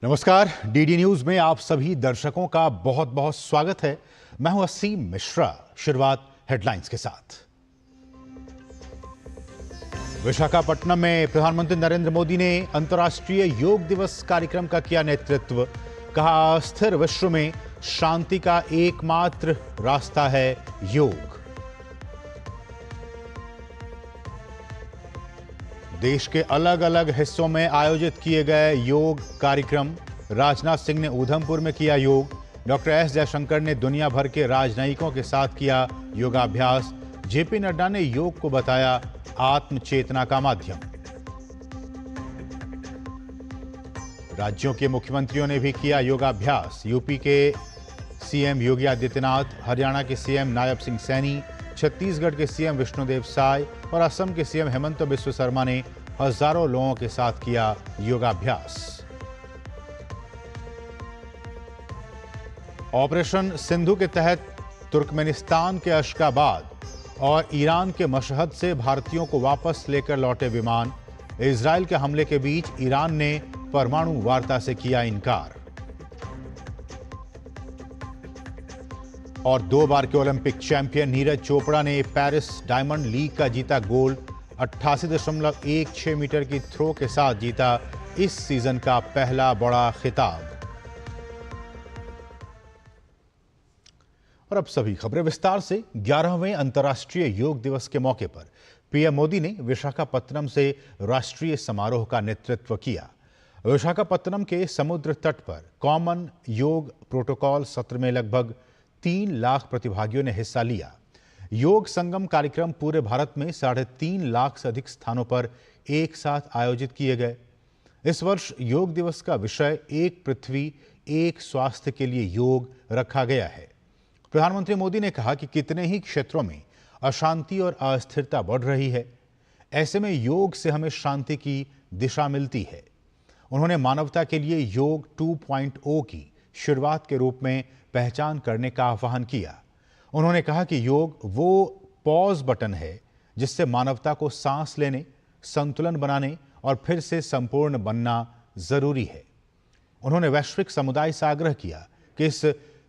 नमस्कार, DD news में आप सभी दर्शकों का बहुत बहुत स्वागत है। मैं हूं असीम मिश्रा। शुरुआत हेडलाइंस के साथ। विशाखापट्टनम में प्रधानमंत्री नरेंद्र मोदी ने अंतर्राष्ट्रीय योग दिवस कार्यक्रम का किया नेतृत्व। कहा, अस्थिर विश्व में शांति का एकमात्र रास्ता है योग। देश के अलग अलग हिस्सों में आयोजित किए गए योग कार्यक्रम। राजनाथ सिंह ने ऊधमपुर में किया योग। डॉक्टर एस जयशंकर ने दुनिया भर के राजनयिकों के साथ किया योगाभ्यास। जेपी नड्डा ने योग को बताया आत्म चेतना का माध्यम। राज्यों के मुख्यमंत्रियों ने भी किया योगाभ्यास। यूपी के सीएम योगी आदित्यनाथ, हरियाणा के सीएम नायब सिंह सैनी, छत्तीसगढ़ के सीएम विष्णुदेव साय और असम के सीएम हेमंत बिस्व शर्मा ने हजारों लोगों के साथ किया योगाभ्यास। ऑपरेशन सिंधु के तहत तुर्कमेनिस्तान के अशगाबाद और ईरान के मशहद से भारतीयों को वापस लेकर लौटे विमान। इजरायल के हमले के बीच ईरान ने परमाणु वार्ता से किया इनकार। और 2 बार के ओलंपिक चैंपियन नीरज चोपड़ा ने पेरिस डायमंड लीग का जीता गोल्ड। 88.16 मीटर की थ्रो के साथ जीता इस सीजन का पहला बड़ा खिताब। और अब सभी खबरें विस्तार से। 11वें अंतर्राष्ट्रीय योग दिवस के मौके पर पीएम मोदी ने विशाखापत्तनम से राष्ट्रीय समारोह का नेतृत्व किया। विशाखापत्तनम के समुद्र तट पर कॉमन योग प्रोटोकॉल सत्र में लगभग 3 लाख प्रतिभागियों ने हिस्सा लिया। योग संगम कार्यक्रम पूरे भारत में 3.5 लाख से अधिक स्थानों पर एक साथ आयोजित किए गए। इस वर्ष योग दिवस का विषय एक पृथ्वी एक स्वास्थ्य के लिए योग रखा गया है। प्रधानमंत्री मोदी ने कहा कि कितने ही क्षेत्रों में अशांति और अस्थिरता बढ़ रही है। ऐसे में योग से हमें शांति की दिशा मिलती है। उन्होंने मानवता के लिए योग 2.0 की शुरुआत के रूप में पहचान करने का आह्वान किया। उन्होंने कहा कि योग वो पॉज बटन है जिससे मानवता को सांस लेने, संतुलन बनाने और फिर से संपूर्ण बनना जरूरी है। उन्होंने वैश्विक समुदाय से आग्रह किया कि इस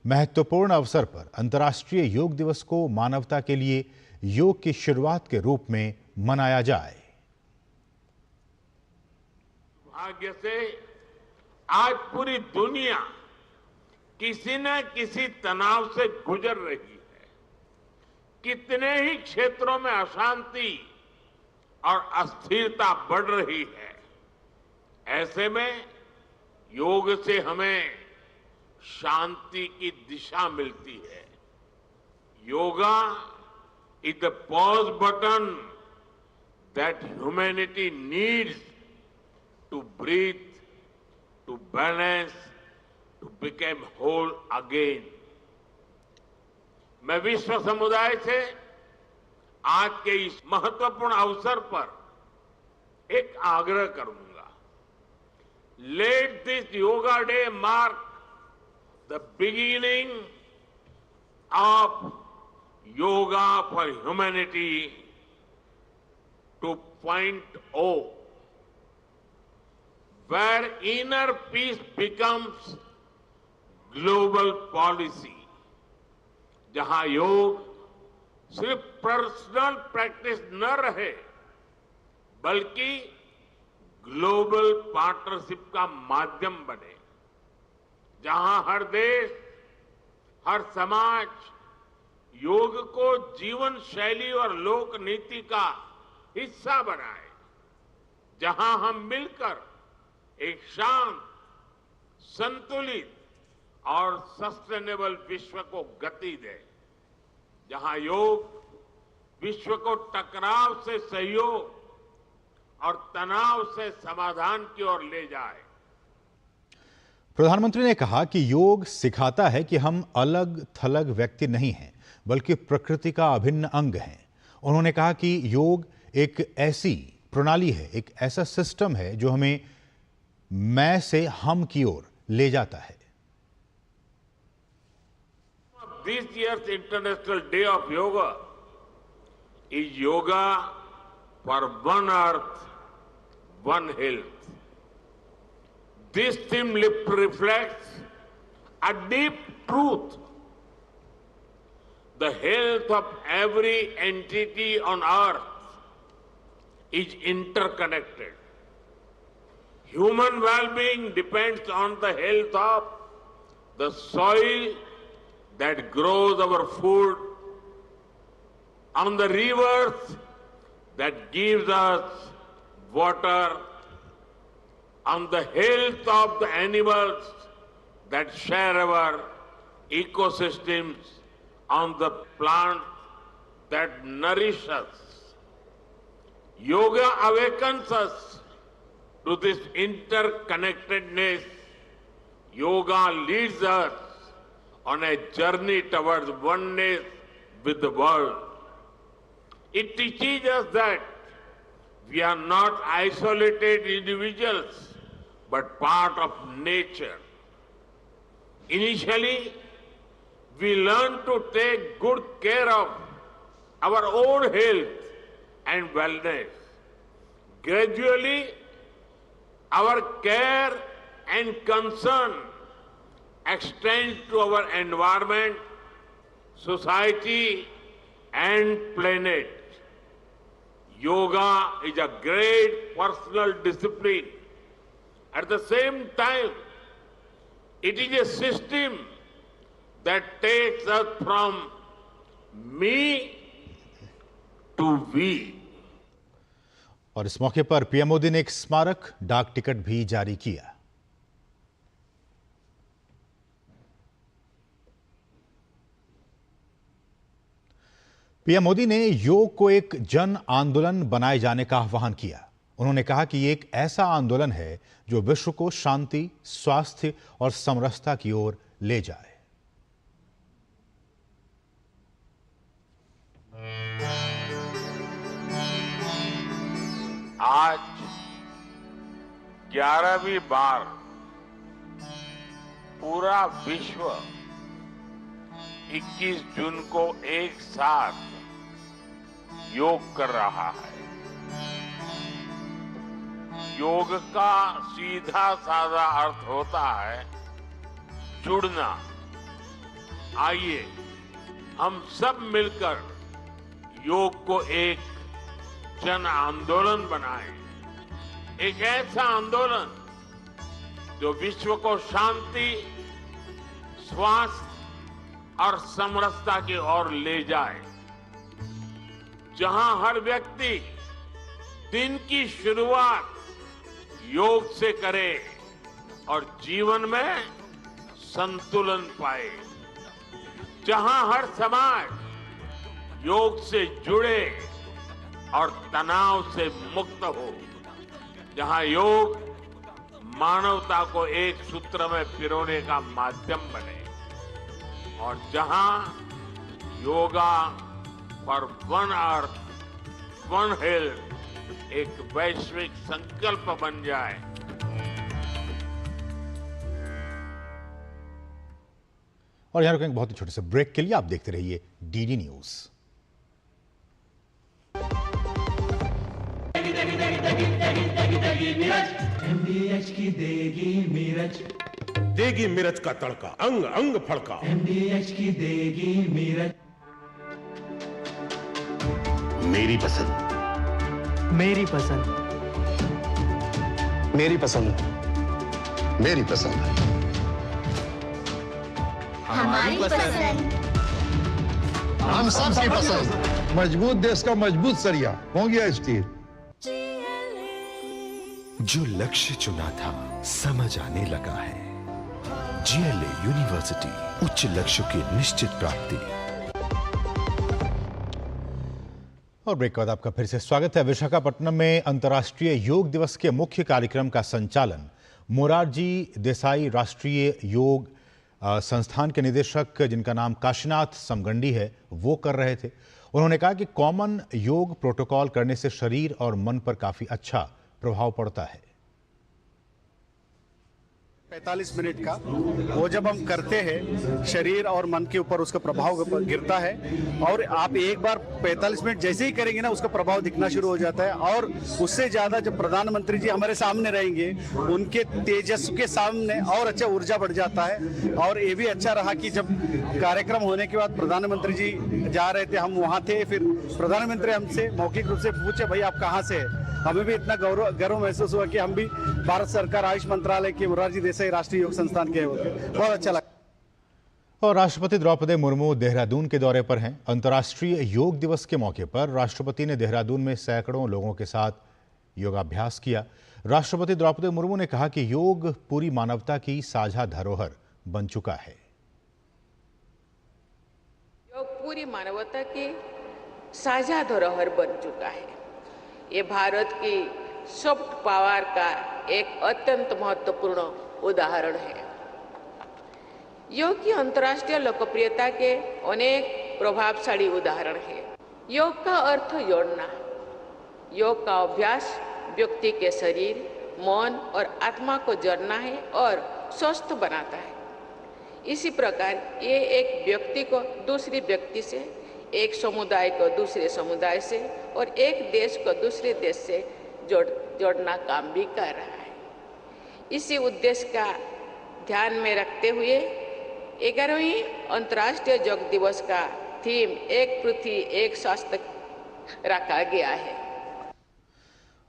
महत्वपूर्ण अवसर पर अंतर्राष्ट्रीय योग दिवस को मानवता के लिए योग की शुरुआत के रूप में मनाया जाए। भाग्य से आज पूरी दुनिया किसी न किसी तनाव से गुजर रही है। कितने ही क्षेत्रों में अशांति और अस्थिरता बढ़ रही है। ऐसे में योग से हमें शांति की दिशा मिलती है। Yoga is the pause button that humanity needs to breathe, to balance, to become whole again। मैं विश्व समुदाय से आज के इस महत्वपूर्ण अवसर पर एक आग्रह करूंगा। Let this yoga day mark the beginning of yoga for humanity 2.0, where inner peace becomes global policy. जहां योग सिर्फ पर्सनल प्रैक्टिस न रहे बल्कि ग्लोबल पार्टनरशिप का माध्यम बने। जहां हर देश, हर समाज योग को जीवन शैली और लोक नीति का हिस्सा बनाए। जहां हम मिलकर एक शांत, संतुलित और सस्टेनेबल विश्व को गति दे। जहां योग विश्व को टकराव से सहयोग और तनाव से समाधान की ओर ले जाए। प्रधानमंत्री ने कहा कि योग सिखाता है कि हम अलग थलग व्यक्ति नहीं हैं, बल्कि प्रकृति का अभिन्न अंग हैं। उन्होंने कहा कि योग एक ऐसी प्रणाली है, एक ऐसा सिस्टम है जो हमें मैं से हम की ओर ले जाता है। This year's International Day of Yoga is yoga for one earth, one health. This theme reflects a deep truth. The health of every entity on earth is interconnected. Human well-being depends on the health of the soil that grows our food, on the rivers that gives us water, on the health of the animals that share our ecosystems, on the plants that nourish us. Yoga awakens us to this interconnectedness. Yoga leads us on a journey towards oneness with the world. It teaches us that we are not isolated individuals, but part of nature. Initially, we learn to take good care of our own health and wellness. Gradually, our care and concern extends to our environment, society, and planet. Yoga is a great personal discipline. At the same time, it is a system that takes us from me to we. और इस मौके पर PM Modi ने एक स्मारक डाक ticket भी जारी किया। पीएम मोदी ने योग को एक जन आंदोलन बनाए जाने का आह्वान किया। उन्होंने कहा कि ये एक ऐसा आंदोलन है जो विश्व को शांति, स्वास्थ्य और समरसता की ओर ले जाए। आज 11वीं बार पूरा विश्व 21 जून को एक साथ योग कर रहा है। योग का सीधा साधा अर्थ होता है जुड़ना। आइए हम सब मिलकर योग को एक जन आंदोलन बनाए, एक ऐसा आंदोलन जो विश्व को शांति, स्वास्थ्य और समरसता की ओर ले जाए, जहां हर व्यक्ति दिन की शुरुआत योग से करे और जीवन में संतुलन पाए, जहां हर समाज योग से जुड़े और तनाव से मुक्त हो, जहां योग मानवता को एक सूत्र में पिरोने का माध्यम बने और जहां yoga for one earth, one health एक वैश्विक संकल्प बन जाए। और यहां रुकेंगे बहुत ही छोटे से ब्रेक के लिए। आप देखते रहिए डीडी न्यूज। MDH की देगी मिर्च, देगी मिर्च का तड़का, अंग अंग फड़का। MDH की देगी मिर्च। मेरी पसंद, मेरी पसंद, मेरी पसंद, मेरी पसंद, हमारी पसंद, हम सबकी पसंद। मजबूत देश का मजबूत सरिया हो गया स्टील। जो लक्ष्य चुना था समझ आने लगा है। जीएलए यूनिवर्सिटी, उच्च लक्ष्य की निश्चित प्राप्ति। और ब्रेक के बाद आपका फिर से स्वागत है। विशाखापट्टनम में अंतर्राष्ट्रीय योग दिवस के मुख्य कार्यक्रम का संचालन मोरारजी देसाई राष्ट्रीय योग संस्थान के निदेशक, जिनका नाम काशीनाथ समगंडी है, वो कर रहे थे। उन्होंने कहा कि कॉमन योग प्रोटोकॉल करने से शरीर और मन पर काफी अच्छा प्रभाव पड़ता है। 45 मिनट का वो जब हम करते हैं शरीर और मन के ऊपर उसका प्रभाव गिरता है और आप एक बार 45 मिनट जैसे ही करेंगे ना उसका प्रभाव दिखना शुरू हो जाता है। और उससे ज्यादा जब प्रधानमंत्री जी हमारे सामने रहेंगे उनके तेजस के सामने और अच्छा ऊर्जा बढ़ जाता है। और ये भी अच्छा रहा कि जब कार्यक्रम होने के बाद प्रधानमंत्री जी जा रहे थे, हम वहाँ थे, फिर प्रधानमंत्री हमसे मौखिक रूप से पूछे भाई आप कहाँ से है। हमें भी इतना गर्व महसूस हुआ कि हम भी भारत सरकार आयुष मंत्रालय के मोरारजी देसाई राष्ट्रीय योग संस्थान के होते, बहुत अच्छा लगा। और राष्ट्रपति द्रौपदी मुर्मू देहरादून के दौरे पर हैं। अंतर्राष्ट्रीय योग दिवस के मौके पर राष्ट्रपति ने देहरादून में सैकड़ों लोगों के साथ योगाभ्यास किया। राष्ट्रपति द्रौपदी मुर्मू ने कहा कि योग पूरी मानवता की साझा धरोहर बन चुका है। योग पूरी मानवता की साझा धरोहर बन चुका है। ये भारत की सॉफ्ट पावर का एक अत्यंत महत्वपूर्ण उदाहरण है। योग की अंतर्राष्ट्रीय लोकप्रियता के अनेक प्रभावशाली उदाहरण हैं। योग का अर्थ जोड़ना। योग का अभ्यास व्यक्ति के शरीर, मन और आत्मा को जोड़ना है और स्वस्थ बनाता है। इसी प्रकार ये एक व्यक्ति को दूसरी व्यक्ति से, एक समुदाय को दूसरे समुदाय से और एक देश को दूसरे देश से जोड़ना काम भी कर रहा है। इसी उद्देश्य का ध्यान में रखते हुए 11वीं अंतर्राष्ट्रीय योग दिवस का थीम एक पृथ्वी एक स्वास्थ्य रखा गया है।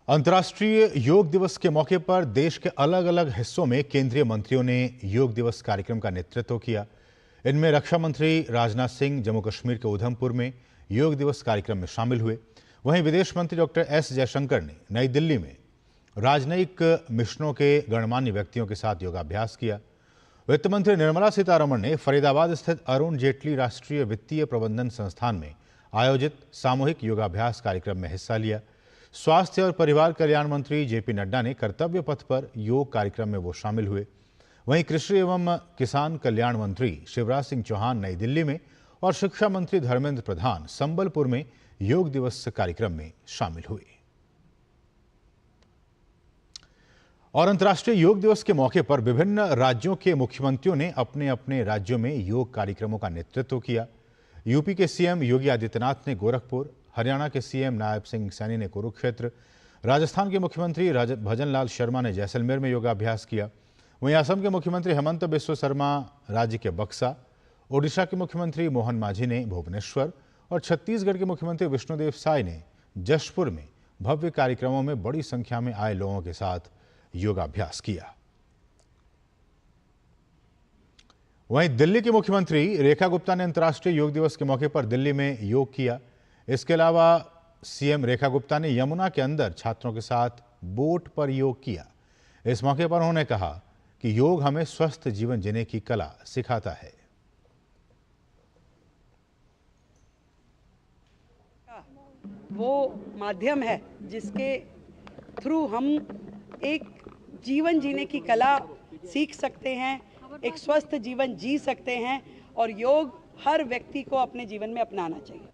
अंतर्राष्ट्रीय योग दिवस के मौके पर देश के अलग अलग हिस्सों में केंद्रीय मंत्रियों ने योग दिवस कार्यक्रम का नेतृत्व किया। इनमें रक्षा मंत्री राजनाथ सिंह जम्मू कश्मीर के उधमपुर में योग दिवस कार्यक्रम में शामिल हुए। वहीं विदेश मंत्री डॉक्टर एस जयशंकर ने नई दिल्ली में राजनयिक मिशनों के गणमान्य व्यक्तियों के साथ योगाभ्यास किया। वित्त मंत्री निर्मला सीतारमण ने फरीदाबाद स्थित अरुण जेटली राष्ट्रीय वित्तीय प्रबंधन संस्थान में आयोजित सामूहिक योगाभ्यास कार्यक्रम में हिस्सा लिया। स्वास्थ्य और परिवार कल्याण मंत्री जेपी नड्डा ने कर्तव्य पथ पर योग कार्यक्रम में वो शामिल हुए। वहीं कृषि एवं किसान कल्याण मंत्री शिवराज सिंह चौहान नई दिल्ली में और शिक्षा मंत्री धर्मेंद्र प्रधान संबलपुर में योग दिवस कार्यक्रम में शामिल हुए। और अंतर्राष्ट्रीय योग दिवस के मौके पर विभिन्न राज्यों के मुख्यमंत्रियों ने अपने अपने राज्यों में योग कार्यक्रमों का नेतृत्व किया। यूपी के सीएम योगी आदित्यनाथ ने गोरखपुर, हरियाणा के सीएम नायब सिंह सैनी ने कुरुक्षेत्र, राजस्थान के मुख्यमंत्री भजनलाल शर्मा ने जैसलमेर में योगाभ्यास किया। वहीं असम के मुख्यमंत्री हेमंत बिस्व शर्मा राज्य के बक्सा, ओडिशा के मुख्यमंत्री मोहन मांझी ने भुवनेश्वर और छत्तीसगढ़ के मुख्यमंत्री विष्णुदेव साय ने जशपुर में भव्य कार्यक्रमों में बड़ी संख्या में आए लोगों के साथ योगाभ्यास किया। वहीं दिल्ली की मुख्यमंत्री रेखा गुप्ता ने अंतर्राष्ट्रीय योग दिवस के मौके पर दिल्ली में योग किया। इसके अलावा सीएम रेखा गुप्ता ने यमुना के अंदर छात्रों के साथ बोट पर योग किया। इस मौके पर उन्होंने कहा कि योग हमें स्वस्थ जीवन जीने की कला सिखाता है। वो माध्यम है जिसके थ्रू हम एक जीवन जीने की कला सीख सकते हैं, एक स्वस्थ जीवन जी सकते हैं और योग हर व्यक्ति को अपने जीवन में अपनाना चाहिए।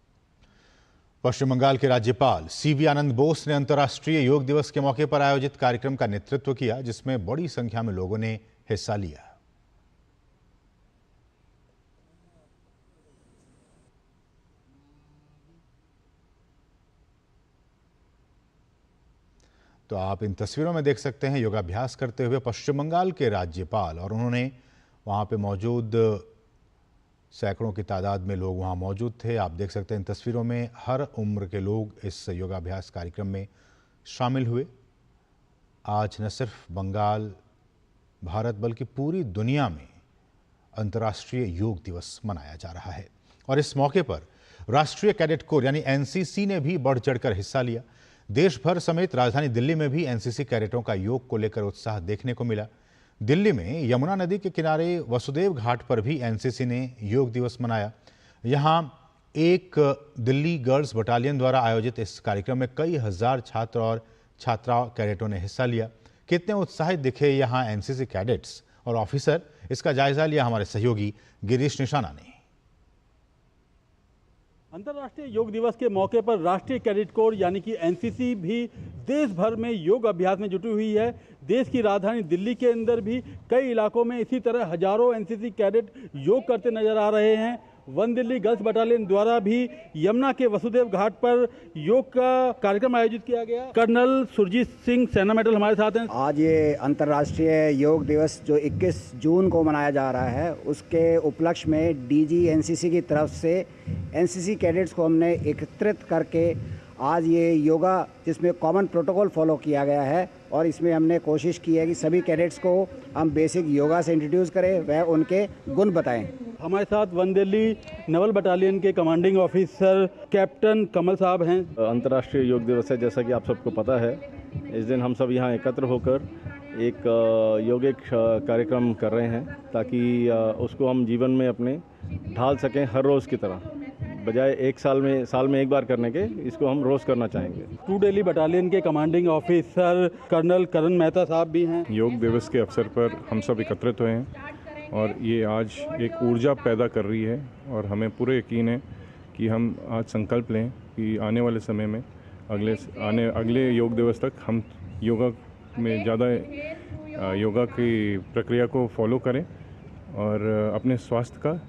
पश्चिम बंगाल के राज्यपाल सीवी आनंद बोस ने अंतर्राष्ट्रीय योग दिवस के मौके पर आयोजित कार्यक्रम का नेतृत्व किया, जिसमें बड़ी संख्या में लोगों ने हिस्सा लिया। तो आप इन तस्वीरों में देख सकते हैं योगाभ्यास करते हुए पश्चिम बंगाल के राज्यपाल, और उन्होंने वहां पे मौजूद सैकड़ों की तादाद में लोग वहां मौजूद थे। आप देख सकते हैं इन तस्वीरों में हर उम्र के लोग इस योगाभ्यास कार्यक्रम में शामिल हुए। आज न सिर्फ बंगाल, भारत बल्कि पूरी दुनिया में अंतर्राष्ट्रीय योग दिवस मनाया जा रहा है। और इस मौके पर राष्ट्रीय कैडेट कोर यानी एनसीसी ने भी बढ़ चढ़कर हिस्सा लिया। देश भर समेत राजधानी दिल्ली में भी एनसीसी कैडेटों का योग को लेकर उत्साह देखने को मिला। दिल्ली में यमुना नदी के किनारे वसुदेव घाट पर भी एनसीसी ने योग दिवस मनाया। यहां एक दिल्ली गर्ल्स बटालियन द्वारा आयोजित इस कार्यक्रम में कई हजार छात्र और छात्राओं कैडेटों ने हिस्सा लिया। कितने उत्साहित दिखे यहां एनसीसी कैडेट्स और ऑफिसर, इसका जायजा लिया हमारे सहयोगी गिरीश निशाना ने। अंतर्राष्ट्रीय योग दिवस के मौके पर राष्ट्रीय कैडेट कोर यानी कि एनसीसी भी देश भर में योग अभ्यास में जुटी हुई है। देश की राजधानी दिल्ली के अंदर भी कई इलाकों में इसी तरह हजारों एनसीसी कैडेट योग करते नजर आ रहे हैं। वन दिल्ली गर्ल्स बटालियन द्वारा भी यमुना के वसुदेव घाट पर योग का कार्यक्रम आयोजित किया गया। कर्नल सुरजीत सिंह सेना मेडल हमारे साथ हैं। आज ये अंतर्राष्ट्रीय योग दिवस जो 21 जून को मनाया जा रहा है, उसके उपलक्ष्य में डीजी एनसीसी की तरफ से एनसीसी कैडेट्स को हमने एकत्रित करके आज ये योगा जिसमें कॉमन प्रोटोकॉल फॉलो किया गया है और इसमें हमने कोशिश की है कि सभी कैडेट्स को हम बेसिक योगा से इंट्रोड्यूस करें, वह उनके गुण बताएं। हमारे साथ वन दिल्ली नवल बटालियन के कमांडिंग ऑफिसर कैप्टन कमल साहब हैं। अंतर्राष्ट्रीय योग दिवस है, जैसा कि आप सबको पता है। इस दिन हम सब यहाँ एकत्र होकर एक योगिक कार्यक्रम कर रहे हैं ताकि उसको हम जीवन में अपने ढाल सकें हर रोज़ की तरह, बजाय एक साल में एक बार करने के इसको हम रोज़ करना चाहेंगे। टू दिल्ली बटालियन के कमांडिंग ऑफिसर कर्नल करण मेहता साहब भी हैं। योग दिवस के अवसर पर हम सब एकत्रित हुए हैं और ये आज एक ऊर्जा पैदा कर रही है और हमें पूरे यकीन है कि हम आज संकल्प लें कि आने वाले समय में अगले योग दिवस तक हम योगा में ज़्यादा योगा की प्रक्रिया को फॉलो करें और अपने स्वास्थ्य का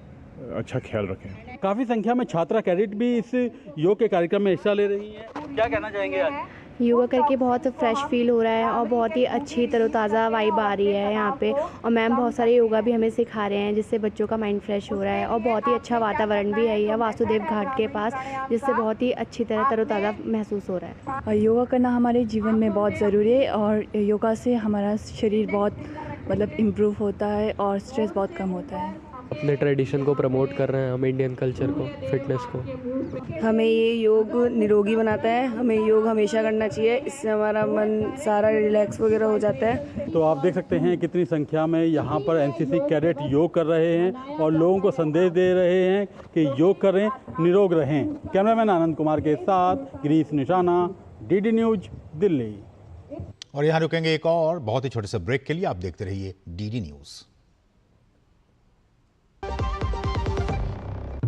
अच्छा ख्याल रखें। काफ़ी संख्या में छात्रा कैडेट भी इस योग के कार्यक्रम में हिस्सा ले रही हैं। क्या कहना चाहेंगे आज? योगा करके बहुत फ्रेश फील हो रहा है और बहुत ही अच्छी तरोताज़ा वाइब आ रही है यहाँ पे, और मैम बहुत सारे योगा भी हमें सिखा रहे हैं जिससे बच्चों का माइंड फ्रेश हो रहा है और बहुत ही अच्छा वातावरण भी है यह वासुदेव घाट के पास, जिससे बहुत ही अच्छी तरह तरोताज़ा महसूस हो रहा है। योगा करना हमारे जीवन में बहुत ज़रूरी है और योगा से हमारा शरीर बहुत इम्प्रूव होता है और स्ट्रेस बहुत कम होता है। अपने ट्रेडिशन को प्रमोट कर रहे हैं हम, इंडियन कल्चर को, फिटनेस को। हमें ये योग निरोगी बनाता है, हमें योग हमेशा करना चाहिए, इससे हमारा मन सारा रिलैक्स वगैरह हो जाता है। तो आप देख सकते हैं कितनी संख्या में यहाँ पर एनसीसी कैडेट योग कर रहे हैं और लोगों को संदेश दे रहे हैं कि योग करें, निरोग रहें। कैमरामैन आनंद कुमार के साथ गिरीश निशाना, डीडी न्यूज दिल्ली। और यहाँ रुकेंगे एक और बहुत ही छोटे से ब्रेक के लिए। आप देखते रहिए डीडी न्यूज।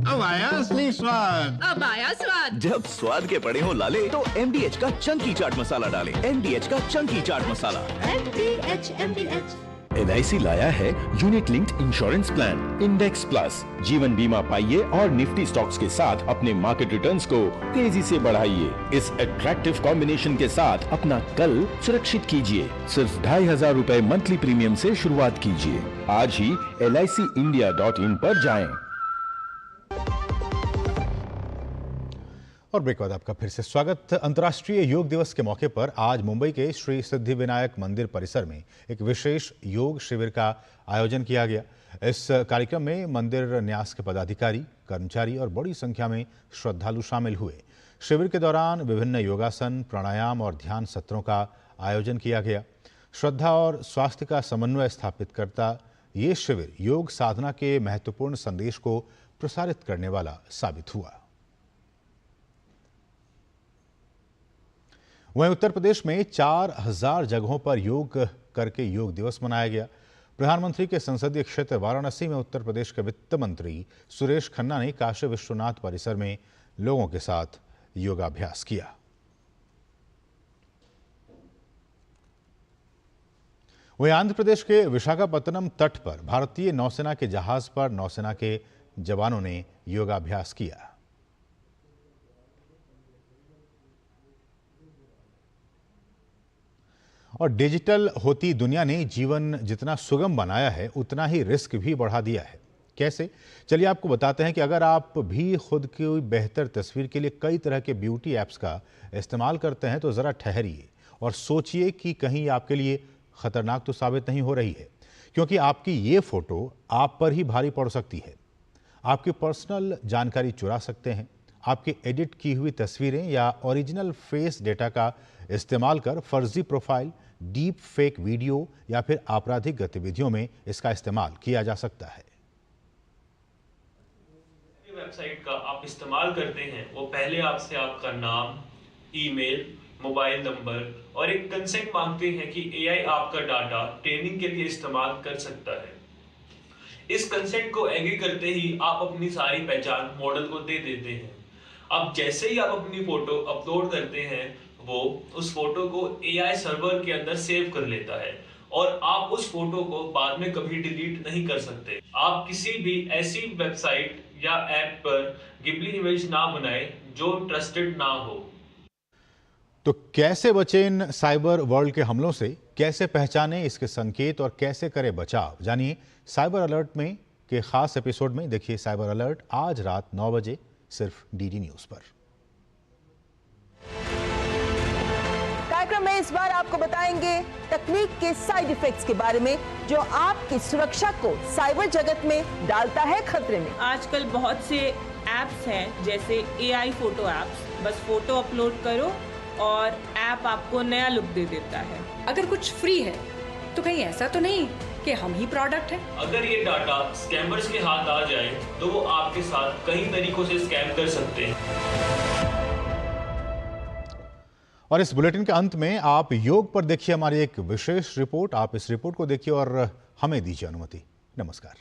अब आया असली स्वाद। अब आया स्वाद। जब स्वाद के पड़े हो लाले तो MDH का चंकी चाट मसाला डालें। MDH का चंकी चाट मसाला। MDH। LIC लाया है unit linked insurance plan index plus. जीवन बीमा पाइए और निफ्टी स्टॉक्स के साथ अपने मार्केट रिटर्न्स को तेजी से बढ़ाइए। इस अट्रैक्टिव कॉम्बिनेशन के साथ अपना कल सुरक्षित कीजिए। सिर्फ 2500 रुपए मंथली प्रीमियम से शुरुआत कीजिए। आज ही LICindia.in पर जाएं। और ब्रेक बाद आपका फिर से स्वागत। अंतर्राष्ट्रीय योग दिवस के मौके पर आज मुंबई के श्री सिद्धिविनायक मंदिर परिसर में एक विशेष योग शिविर का आयोजन किया गया। इस कार्यक्रम में मंदिर न्यास के पदाधिकारी, कर्मचारी और बड़ी संख्या में श्रद्धालु शामिल हुए। शिविर के दौरान विभिन्न योगासन, प्राणायाम और ध्यान सत्रों का आयोजन किया गया। श्रद्धा और स्वास्थ्य का समन्वय स्थापित करता ये शिविर योग साधना के महत्वपूर्ण संदेश को प्रसारित करने वाला साबित हुआ। वहीं उत्तर प्रदेश में 4000 जगहों पर योग करके योग दिवस मनाया गया। प्रधानमंत्री के संसदीय क्षेत्र वाराणसी में उत्तर प्रदेश के वित्त मंत्री सुरेश खन्ना ने काशी विश्वनाथ परिसर में लोगों के साथ योगाभ्यास किया। वहीं आंध्र प्रदेश के विशाखापत्तनम तट पर भारतीय नौसेना के जहाज पर नौसेना के जवानों ने योगाभ्यास किया। और डिजिटल होती दुनिया ने जीवन जितना सुगम बनाया है उतना ही रिस्क भी बढ़ा दिया है। कैसे? चलिए आपको बताते हैं कि अगर आप भी खुद की बेहतर तस्वीर के लिए कई तरह के ब्यूटी ऐप्स का इस्तेमाल करते हैं तो ज़रा ठहरिए और सोचिए कि कहीं आपके लिए खतरनाक तो साबित नहीं हो रही है, क्योंकि आपकी ये फोटो आप पर ही भारी पड़ सकती है। आपकी पर्सनल जानकारी चुरा सकते हैं। आपकी एडिट की हुई तस्वीरें या ओरिजिनल फेस डेटा का इस्तेमाल कर फर्जी प्रोफाइल, डीप फेक वीडियो या फिर आपराधिक गतिविधियों में इसका इस्तेमाल किया जा सकता है। वेबसाइट का आप इस्तेमाल करते हैं वो पहले आपसे आपका नाम, ईमेल, मोबाइल नंबर और एक कंसेंट मांगते हैं कि AI आपका डाटा ट्रेनिंग के लिए इस्तेमाल कर सकता है। इस कंसेंट को एग्री करते ही आप अपनी सारी पहचान मॉडल को दे देते हैं। अब जैसे ही आप अपनी फोटो अपलोड करते हैं वो उस फोटो को AI सर्वर के अंदर सेव कर लेता है और आप उस फोटो को बाद में कभी डिलीट नहीं कर सकते। आप किसी भी ऐसी वेबसाइट या ऐप पर गिबली इमेज ना बनाएं जो ट्रस्टेड ना हो। तो कैसे बचें इन साइबर वर्ल्ड के हमलों से, कैसे पहचानें इसके संकेत और कैसे करें बचाव, जानिए साइबर अलर्ट में के खास एपिसोड में। देखिए साइबर अलर्ट आज रात 9 बजे सिर्फ DD न्यूज पर। कार्यक्रम में इस बार आपको बताएंगे तकनीक के साइड इफेक्ट्स के बारे में जो आपकी सुरक्षा को साइबर जगत में डालता है खतरे में। आजकल बहुत से एप्स हैं जैसे AI फोटो एप्स, बस फोटो अपलोड करो और ऐप आपको नया लुक दे देता है। अगर कुछ फ्री है तो कहीं ऐसा तो नहीं कि हम ही प्रोडक्ट हैं। अगर ये डाटा स्कैमर्स के हाथ आ जाए तो वो आपके साथ कई तरीकों से स्कैम कर सकते हैं। और इस बुलेटिन के अंत में आप योग पर देखिए हमारी एक विशेष रिपोर्ट। आप इस रिपोर्ट को देखिए और हमें दीजिए अनुमति। नमस्कार।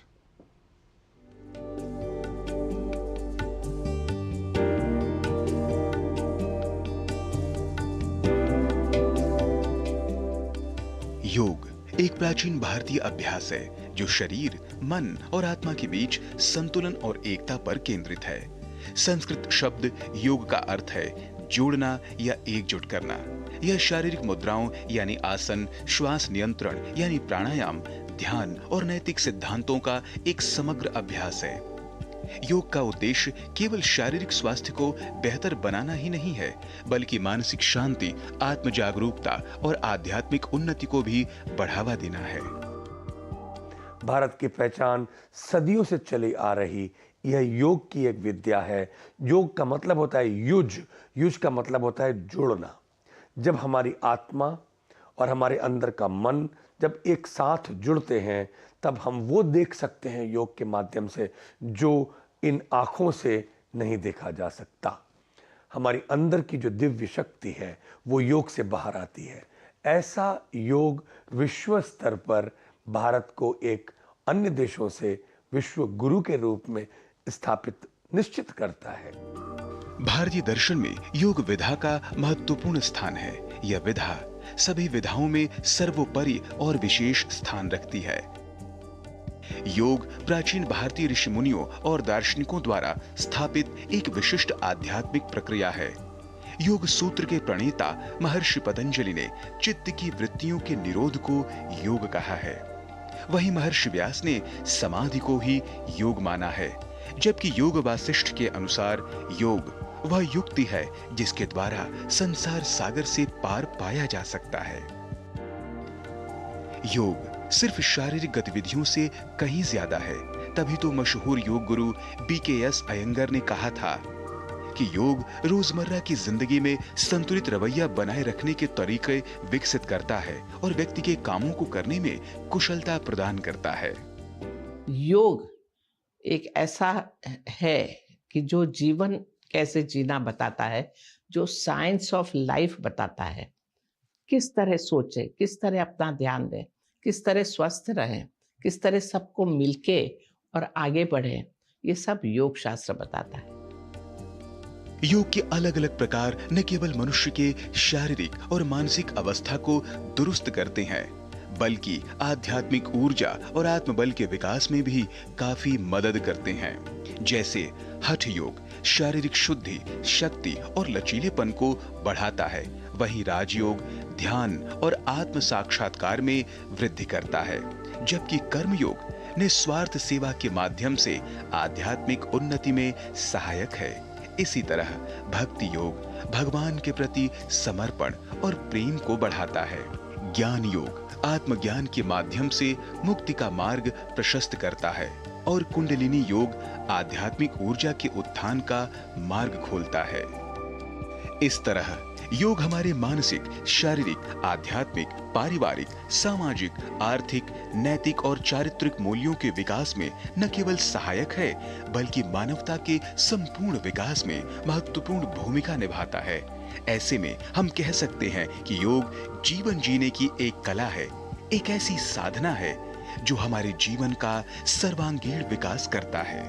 योग एक प्राचीन भारतीय अभ्यास है जो शरीर, मन और आत्मा के बीच संतुलन और एकता पर केंद्रित है। संस्कृत शब्द योग का अर्थ है जोड़ना या एकजुट करना। यह शारीरिक मुद्राओं यानी आसन, श्वास नियंत्रण यानी प्राणायाम, ध्यान और नैतिक सिद्धांतों का एक समग्र अभ्यास है। योग का उद्देश्य केवल शारीरिक स्वास्थ्य को बेहतर बनाना ही नहीं है, बल्कि मानसिक शांति, आत्म जागरूकता और आध्यात्मिक उन्नति को भी बढ़ावा देना है। भारत की पहचान सदियों से चली आ रही यह योग की एक विद्या है। योग का मतलब होता है युज, युज का मतलब होता है जोड़ना। जब हमारी आत्मा और हमारे अंदर का मन जब एक साथ जुड़ते हैं तब हम वो देख सकते हैं योग के माध्यम से जो इन आँखों से नहीं देखा जा सकता। हमारी अंदर की जो दिव्य शक्ति है वो योग से बाहर आती है। ऐसा योग विश्व स्तर पर भारत को एक अन्य देशों से विश्व गुरु के रूप में स्थापित निश्चित करता है। भारतीय दर्शन में योग विधा का महत्वपूर्ण स्थान है। यह विधा सभी विधाओं में सर्वोपरि और विशेष स्थान रखती है। योग प्राचीन भारतीय ऋषि मुनियों और दार्शनिकों द्वारा स्थापित एक विशिष्ट आध्यात्मिक प्रक्रिया है। योग सूत्र के प्रणेता महर्षि पतंजलि ने चित्त की वृत्तियों के निरोध को योग कहा है। वहीं महर्षि व्यास ने समाधि को ही योग माना है, जबकि योग वासिष्ठ के अनुसार योग वह युक्ति है जिसके द्वारा संसार सागर से पार पाया जा सकता है। योग सिर्फ शारीरिक गतिविधियों से कहीं ज्यादा है। तभी तो मशहूर योग गुरु BKS अयंगर ने कहा था कि योग रोजमर्रा की जिंदगी में संतुलित रवैया बनाए रखने के तरीके विकसित करता है और व्यक्ति के कामों को करने में कुशलता प्रदान करता है। योग एक ऐसा है कि जो जीवन कैसे जीना बताता है, जो साइंस ऑफ लाइफ बताता है। किस तरह सोचे, किस तरह अपना ध्यान दें, किस तरह स्वस्थ रहें, किस तरह सबको मिलके और आगे बढ़ें, ये सब योग शास्त्र बताता है। योग के अलग अलग प्रकार न केवल मनुष्य के शारीरिक और मानसिक अवस्था को दुरुस्त करते हैं, बल्कि आध्यात्मिक ऊर्जा और आत्मबल के विकास में भी काफी मदद करते हैं। जैसे हठ योग शारीरिक शुद्धि, शक्ति और लचीलेपन को बढ़ाता है, वहीं राजयोग ध्यान और आत्म साक्षात्कार में वृद्धि करता है, जबकि कर्म योग निस्वार्थ सेवा के माध्यम से आध्यात्मिक उन्नति में सहायक है। इसी तरह भक्ति योग भगवान के प्रति समर्पण और प्रेम को बढ़ाता है। ज्ञान योग आत्मज्ञान के माध्यम से मुक्ति का मार्ग प्रशस्त करता है और कुंडलिनी योग आध्यात्मिक ऊर्जा के उत्थान का मार्ग खोलता है। इस तरह योग हमारे मानसिक, शारीरिक, आध्यात्मिक, पारिवारिक, सामाजिक, आर्थिक, नैतिक और चारित्रिक मूल्यों के विकास में न केवल सहायक है, बल्कि मानवता के संपूर्ण विकास में महत्वपूर्ण भूमिका निभाता है। ऐसे में हम कह सकते हैं कि योग जीवन जीने की एक कला है, एक ऐसी साधना है जो हमारे जीवन का सर्वांगीण विकास करता है।